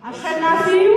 አሸናፊው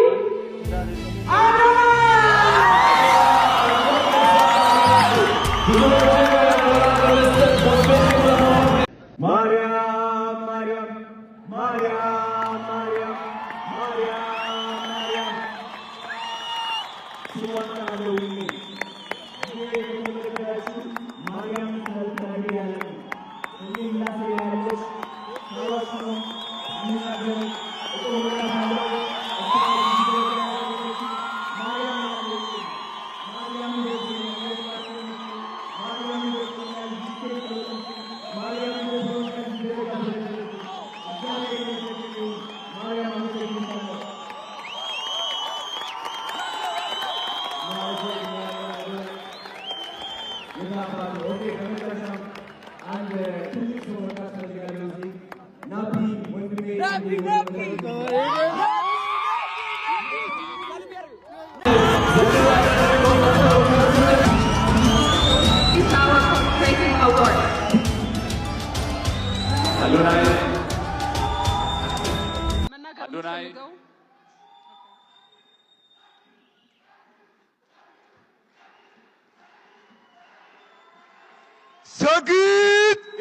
ሰግጥ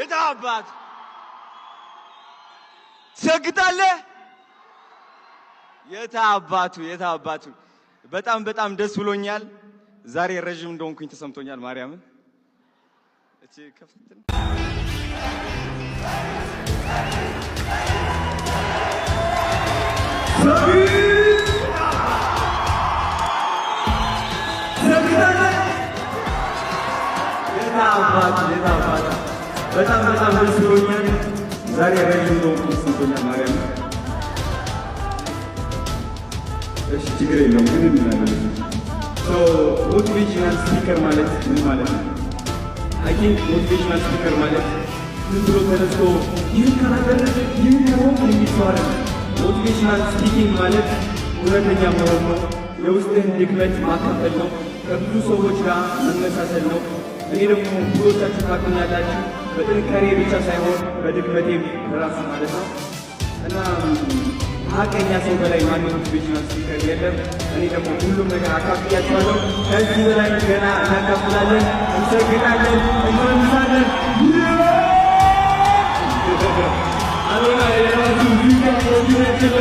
የታባት ሰግጣለህ የታባቱ በጣም ደስ ብሎኛል። ዛሬ ረጅም እንደሆንኩኝ ተሰምቶኛል። ማርያምን እቺ ከፍተን የታባቱ በጣም ደስ ብሎኛል። ዛሬ ረጅም እንደሆንኩኝ ተሰምቶኛል። ማርያምን እሺ ችግር የለውም ግን እናደርጋለን። ሞቲቬሽናል ስፒከር ማለት ምን ማለት ነው? አይ ቲንክ ሞቲቬሽናል ስፒከር ማለት ዝም ብሎ ተነስቶ ይህን ካላደረገ ይህን ከሆንክ የሚል ሰው አይደለም። ሞቲቬሽናል ስፒኪንግ ማለት እውነተኛ መሆን ነው። የውስጥህን ድክመት ማካፈል ነው። ከብዙ ሰዎች ጋር መመሳሰል ነው። እኔ ደግሞ ብዙዎቻችሁ ታውቁኛላችሁ፣ በጥንካሬ ብቻ ሳይሆን በድክመቴም በራሱ ማለት ነው እና ሀቀኛ ሰው በላይ ማንም ሞቲቬሽናል ስፒከር የለም። እኔ ደግሞ ሁሉም ነገር አካፍያችኋለሁ። ከዚህ በላይ ገና እናካፍላለን፣ እንሰግጣለን፣ እንመልሳለን። አሮና የራሱ ቪዲዮ ሞቲቬሽን